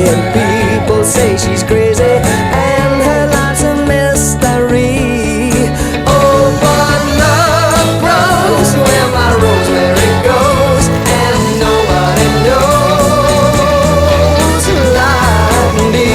and people say she's crazy, and her life's a mystery. Oh, but love grows where my rosemary goes, and nobody knows like me.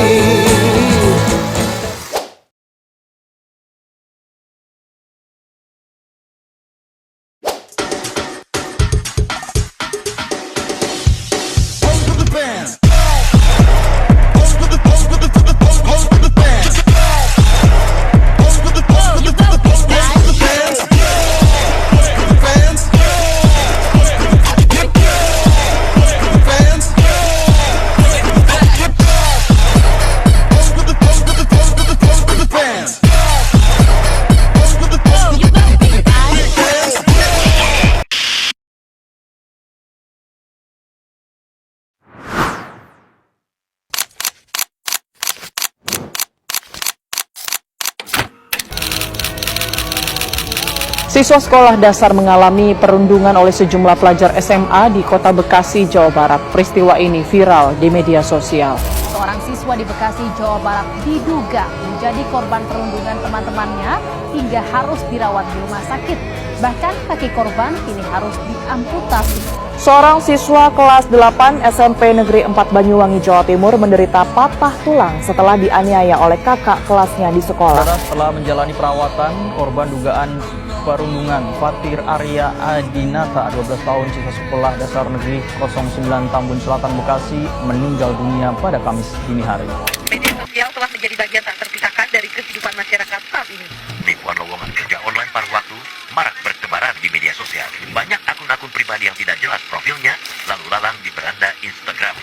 Siswa sekolah dasar mengalami perundungan oleh sejumlah pelajar SMA di Kota Bekasi, Jawa Barat. Peristiwa ini viral di media sosial. Seorang siswa di Bekasi, Jawa Barat diduga menjadi korban perundungan teman-temannya hingga harus dirawat di rumah sakit. Bahkan kaki korban kini harus diamputasi. Seorang siswa kelas 8 SMP Negeri 4 Banyuwangi, Jawa Timur menderita patah tulang setelah dianiaya oleh kakak kelasnya di sekolah. Setelah menjalani perawatan, korban dugaan perundungan Fatir Arya Adinata, 12 tahun, siswa sekolah dasar negeri 09 Tambun Selatan, Bekasi, meninggal dunia pada Kamis dini hari. Media sosial telah menjadi bagian tak terpisahkan dari kehidupan masyarakat saat ini. Ribuan lowongan kerja online paruh waktu marak bertebaran di media sosial. Banyak akun-akun pribadi yang tidak jelas profilnya lalu lalang di beranda Instagram.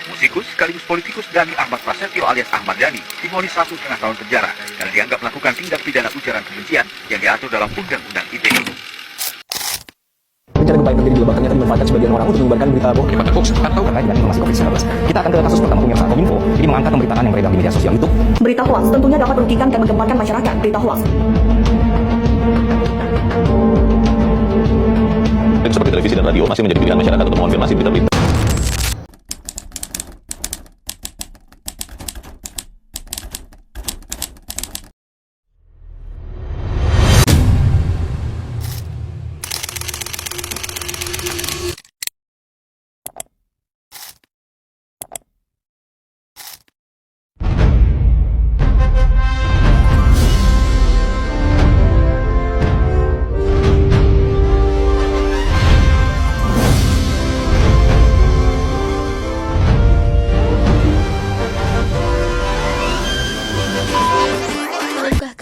Musikus sekaligus politikus Dhani Ahmad Prasetyo alias Ahmad Dhani divonis 1,5 tahun penjara karena dianggap melakukan tindak pidana ujaran kebencian yang diatur dalam Undang-Undang ITE. Rencana gempa yang terjadi di Lebak ternyata dimanfaatkan sebagian orang untuk menyebarkan berita hoax atau terkait dengan informasi COVID-19. Kita akan ke kasus pertama pemirsa. Kominfo jadi mengangkat pemberitaan yang beredar di media sosial itu. Berita hoax tentunya dapat merugikan dan menggemparkan masyarakat. Berita hoax. Seperti televisi dan radio masih menjadi pilihan masyarakat untuk mengonfirmasi berita-berita.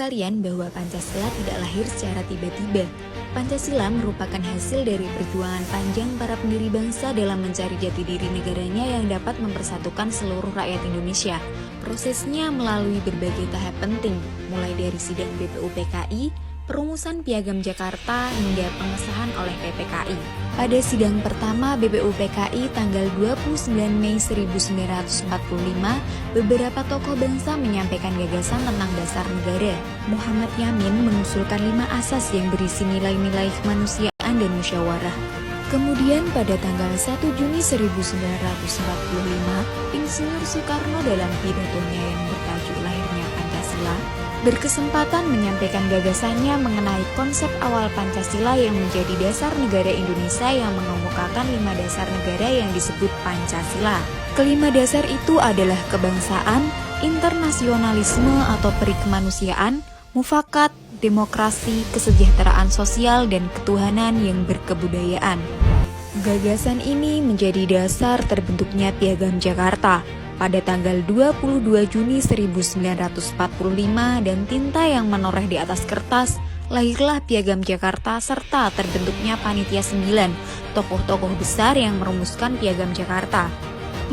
Kalian bahwa Pancasila tidak lahir secara tiba-tiba. Pancasila merupakan hasil dari perjuangan panjang para pendiri bangsa dalam mencari jati diri negaranya yang dapat mempersatukan seluruh rakyat Indonesia. Prosesnya melalui berbagai tahap penting, mulai dari sidang BPUPKI, perumusan Piagam Jakarta, hingga pengesahan oleh PPKI. Pada sidang pertama BPUPKI tanggal 29 Mei 1945, beberapa tokoh bangsa menyampaikan gagasan tentang dasar negara. Muhammad Yamin mengusulkan 5 asas yang berisi nilai-nilai kemanusiaan dan musyawarah. Kemudian pada tanggal 1 Juni 1945, Insinyur Soekarno dalam pidatonya yang bertajuk lahirnya Pancasila, berkesempatan menyampaikan gagasannya mengenai konsep awal Pancasila yang menjadi dasar negara Indonesia yang mengemukakan 5 dasar negara yang disebut Pancasila. Kelima dasar itu adalah kebangsaan, internasionalisme atau perikemanusiaan, mufakat, demokrasi, kesejahteraan sosial, dan ketuhanan yang berkebudayaan. Gagasan ini menjadi dasar terbentuknya Piagam Jakarta pada tanggal 22 Juni 1945 dan tinta yang menoreh di atas kertas, lahirlah Piagam Jakarta serta terbentuknya Panitia 9, tokoh-tokoh besar yang merumuskan Piagam Jakarta.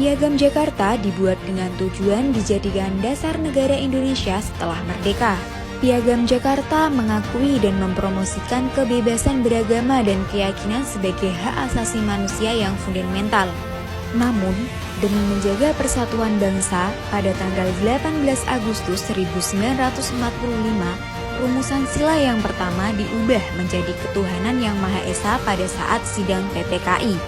Piagam Jakarta dibuat dengan tujuan dijadikan dasar negara Indonesia setelah merdeka. Piagam Jakarta mengakui dan mempromosikan kebebasan beragama dan keyakinan sebagai hak asasi manusia yang fundamental. Namun, demi menjaga persatuan bangsa, pada tanggal 18 Agustus 1945, rumusan sila yang pertama diubah menjadi ketuhanan yang Maha Esa pada saat sidang PPKI.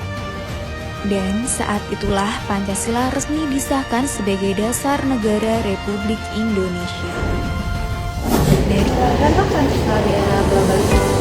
Dan saat itulah Pancasila resmi disahkan sebagai dasar negara Republik Indonesia. Dari Pancasila di era globalisasi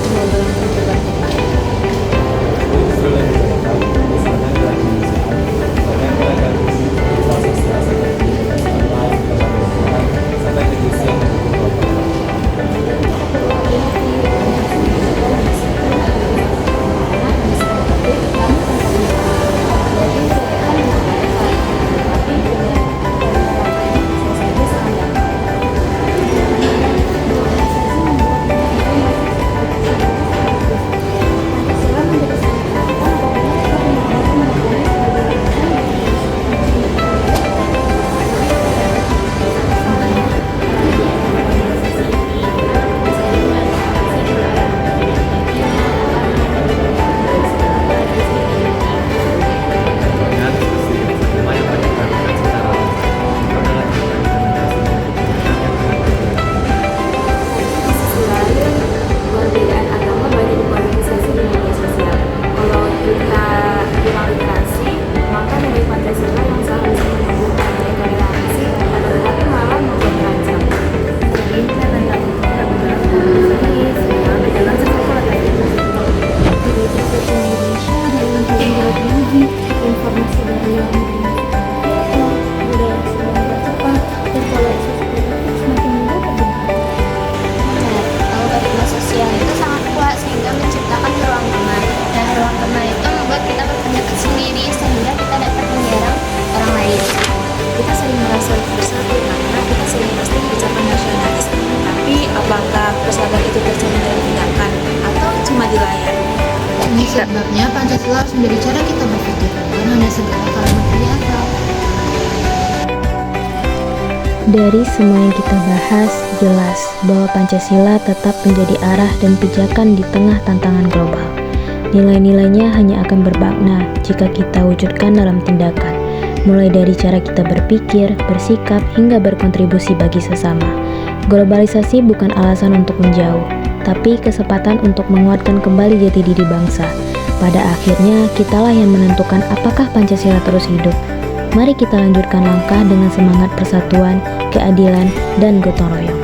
Sebabnya Pancasila harus menjadi cara kita berpikir, bukan hanya segala kalimat di atas. Dari semua yang kita bahas, jelas bahwa Pancasila tetap menjadi arah dan pijakan di tengah tantangan global. Nilai-nilainya hanya akan bermakna jika kita wujudkan dalam tindakan, mulai dari cara kita berpikir, bersikap, hingga berkontribusi bagi sesama. Globalisasi bukan alasan untuk menjauh, tapi kesempatan untuk menguatkan kembali jati diri bangsa. Pada akhirnya, kitalah yang menentukan apakah Pancasila terus hidup. Mari kita lanjutkan langkah dengan semangat persatuan, keadilan, dan gotong royong.